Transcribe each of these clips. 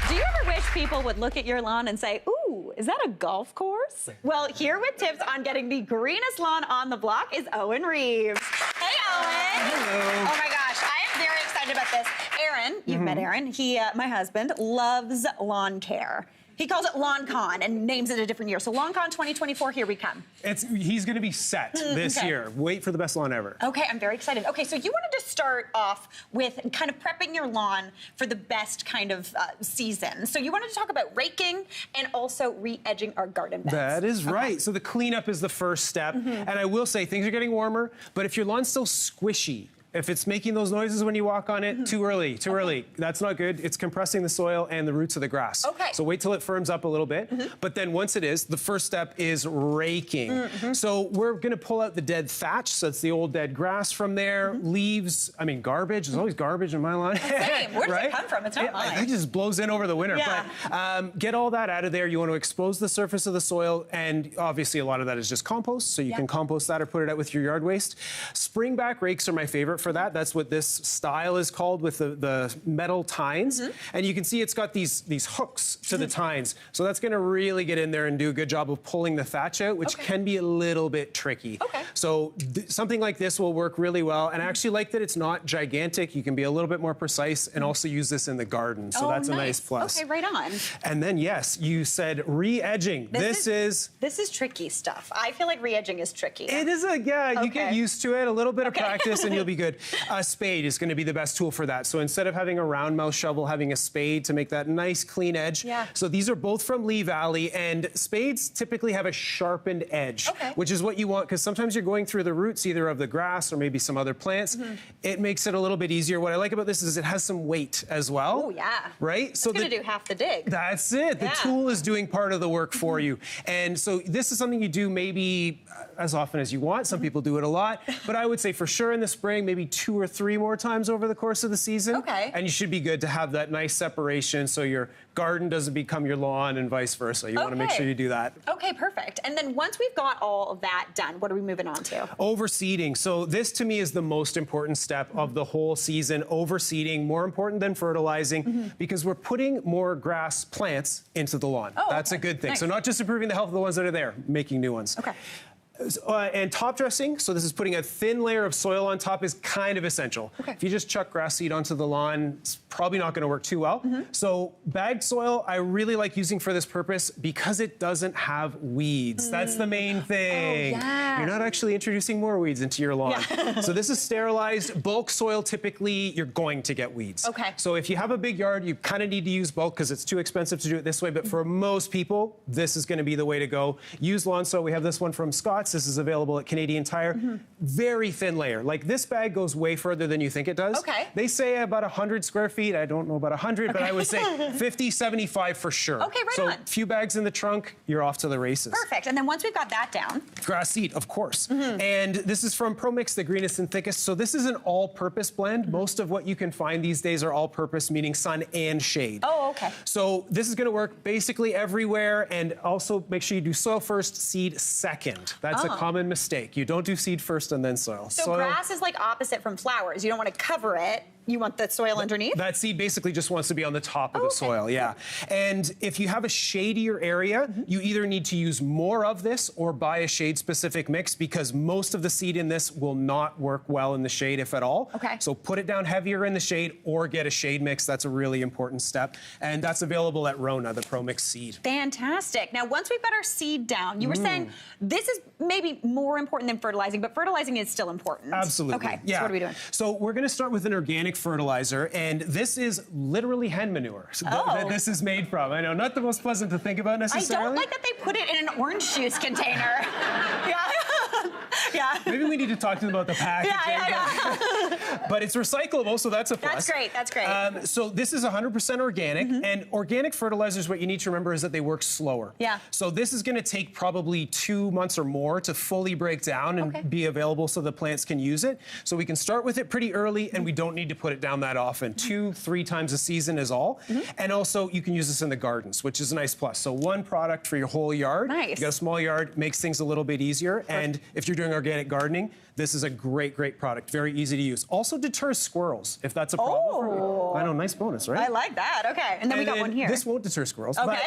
Do you ever wish people would look at your lawn and say, ooh, is that a golf course? Well, here with tips on getting the greenest lawn on the block is Owen Reeves. Hey, Owen. Hello. Oh my gosh, I am very excited about this. Aaron, you've met Aaron. He, my husband, loves lawn care. He calls it Lawn Con and names it a different year. So Lawn Con 2024, here we come. He's going to be set this year. Wait for the best lawn ever. Okay, I'm very excited. Okay, so you wanted to start off with kind of prepping your lawn for the best kind of season. So you wanted to talk about raking and also re-edging our garden beds. That is right. So the cleanup is the first step. And I will say, things are getting warmer, but if your lawn's still squishy, if it's making those noises when you walk on it, too early. That's not good. It's compressing the soil and the roots of the grass. Okay. So wait till it firms up a little bit. But then once it is, the first step is raking. So we're gonna pull out the dead thatch. So it's the old dead grass from there. Leaves, I mean, garbage. There's always garbage in my lawn. Same. Where does it come from? It's not mine. It just blows in over the winter. Yeah. But get all that out of there. You want to expose the surface of the soil. And obviously a lot of that is just compost. So you can compost that or put it out with your yard waste. Springback rakes are my favorite for that. That's what this style is called, with the metal tines. And you can see it's got these hooks to the tines. So that's going to really get in there and do a good job of pulling the thatch out, which can be a little bit tricky. So something like this will work really well. And I actually like that it's not gigantic. You can be a little bit more precise and also use this in the garden. So that's a nice plus. Okay, right on. And then, yes, you said re-edging. This is tricky stuff. I feel like re-edging is tricky. It is you get used to it, a little bit of practice and you'll be good. A spade is going to be the best tool for that. So instead of having a round mouth shovel, having a spade to make that nice clean edge. So these are both from Lee Valley, and spades typically have a sharpened edge, which is what you want, because sometimes you're going through the roots either of the grass or maybe some other plants. It makes it a little bit easier. What I like about this is it has some weight as well. Oh, yeah. Right? So it's going to do half the dig. That's it. The tool is doing part of the work for you. And so this is something you do maybe as often as you want. Some people do it a lot. But I would say for sure in the spring, maybe 2 or 3 more times over the course of the season. And you should be good to have that nice separation so your garden doesn't become your lawn and vice versa. You want to make sure you do that. Okay, perfect. And then once we've got all of that done, what are we moving on to? Overseeding. So this to me is the most important step of the whole season. Overseeding, more important than fertilizing, because we're putting more grass plants into the lawn. That's a good thing. So not just improving the health of the ones that are there, making new ones. And top dressing, so this is putting a thin layer of soil on top, is kind of essential. If you just chuck grass seed onto the lawn, it's probably not going to work too well. So bagged soil, I really like using for this purpose because it doesn't have weeds. That's the main thing. You're not actually introducing more weeds into your lawn. So this is sterilized. Bulk soil, typically, you're going to get weeds. So if you have a big yard, you kind of need to use bulk because it's too expensive to do it this way. But for most people, this is going to be the way to go. Use lawn soil. We have this one from Scott's. This is available at Canadian Tire. Very thin layer. Like, this bag goes way further than you think it does. They say about 100 square feet. I don't know about 100, but I would say 50, 75 for sure. So a few bags in the trunk, you're off to the races. Perfect. And then once we've got that down, grass seed, of course. And this is from ProMix, the greenest and thickest. So this is an all-purpose blend. Most of what you can find these days are all-purpose, meaning sun and shade. So this is going to work basically everywhere. And also make sure you do soil first, seed second. That's a common mistake. You don't do seed first and then soil. So grass is like opposite from flowers. You don't want to cover it. You want the soil underneath? That seed basically just wants to be on the top of the soil, And if you have a shadier area, you either need to use more of this or buy a shade-specific mix, because most of the seed in this will not work well in the shade, if at all. So put it down heavier in the shade or get a shade mix. That's a really important step. And that's available at Rona, the ProMix seed. Fantastic. Now, once we've got our seed down, you were saying this is maybe more important than fertilizing, but fertilizing is still important. Absolutely. So what are we doing? So we're going to start with an organic fertilizer, and this is literally hen manure that this is made from. I know, not the most pleasant to think about necessarily. I don't like that they put it in an orange juice container. Maybe we need to talk to them about the packaging. But it's recyclable, so that's a plus. That's great. So this is 100% organic, and organic fertilizers, what you need to remember is that they work slower. So this is going to take probably 2 months or more to fully break down and be available so the plants can use it. So we can start with it pretty early, and we don't need to put it down that often. 2-3 times a season is all. And also, you can use this in the gardens, which is a nice plus. So one product for your whole yard. You got a small yard, makes things a little bit easier. And if you're doing organic gardening, this is a great, great product. Very easy to use. Also deters squirrels, if that's a problem for you. I know, nice bonus, right? I like that. Okay, and then we got one here. This won't deter squirrels. Okay.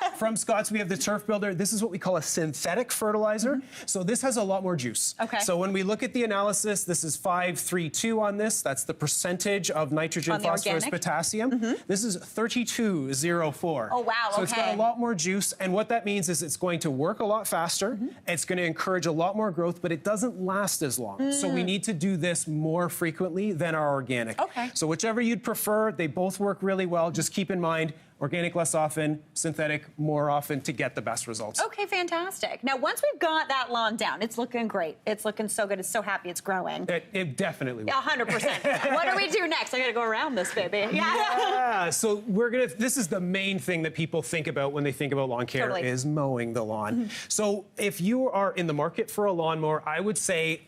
But, from Scott's, we have the Turf Builder. This is what we call a synthetic fertilizer. So this has a lot more juice. Okay. So when we look at the analysis, this is 532 on this. That's the percentage of nitrogen, phosphorus, potassium. This is 3204. Oh, wow, So it's got a lot more juice, and what that means is it's going to work a lot faster. It's going to encourage a lot more growth, but it doesn't last as long. So we need to do this more frequently than our organic. Okay. So whichever you'd prefer, they both work really well. Just keep in mind, organic less often, synthetic more often to get the best results. Okay, fantastic. Now, once we've got that lawn down, it's looking great. It's looking so good. It's so happy it's growing. It definitely will. 100%. What do we do next? I got to go around this, baby. Yeah, so this is the main thing that people think about when they think about lawn care is mowing the lawn. So if you are in the market for a lawnmower, I would say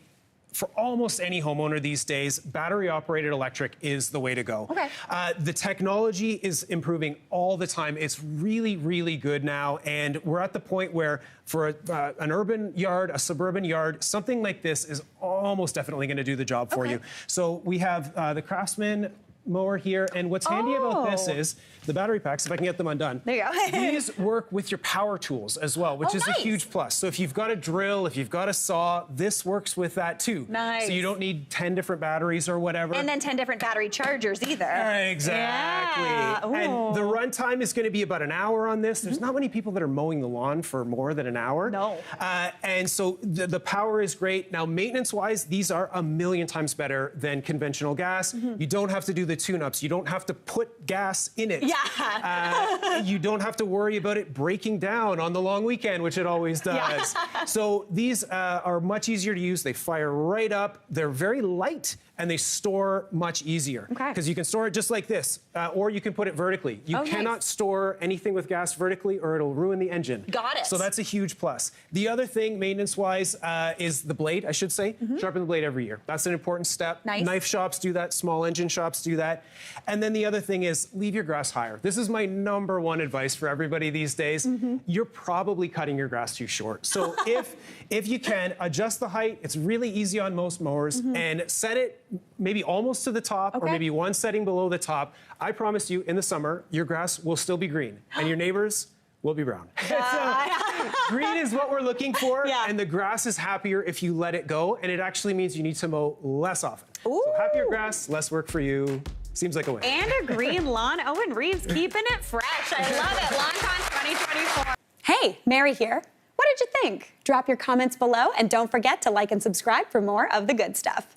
for almost any homeowner these days, battery-operated electric is the way to go. Okay. The technology is improving all the time. It's really, really good now, and we're at the point where for an urban yard, a suburban yard, something like this is almost definitely going to do the job for you. So we have the Craftsman mower here, and what's handy about this is the battery packs, if I can get them undone. There you go. These work with your power tools as well, which is a huge plus. So if you've got a drill, if you've got a saw, this works with that too. Nice. So you don't need 10 different batteries or whatever. And then 10 different battery chargers either. Exactly. Yeah. And the run time is going to be about an hour on this. There's not many people that are mowing the lawn for more than an hour. No. And so the power is great. Now, maintenance-wise, these are a million times better than conventional gas. You don't have to do the tune-ups. You don't have to put gas in it. Yeah. You don't have to worry about it breaking down on the long weekend, which it always does. Yeah. So these are much easier to use. They fire right up. They're very light, and they store much easier. Because you can store it just like this, or you can put it vertically. You cannot store anything with gas vertically, or it'll ruin the engine. Got it. So that's a huge plus. The other thing, maintenance-wise, is the blade, I should say. Sharpen the blade every year. That's an important step. Nice. Knife shops do that. Small engine shops do that. And then the other thing is leave your grass higher. This is my #1 advice for everybody these days. You're probably cutting your grass too short. So if you can, adjust the height. It's really easy on most mowers, and set it maybe almost to the top, or maybe one setting below the top. I promise you, in the summer, your grass will still be green, and your neighbors will be brown. So, green is what we're looking for, and the grass is happier if you let it go, and it actually means you need to mow less often. Ooh. So happier grass, less work for you. Seems like a win. And a green lawn. Owen Reeves keeping it fresh. I love it. LawnCon 2024. Hey, Mary here. What did you think? Drop your comments below, and don't forget to like and subscribe for more of the good stuff.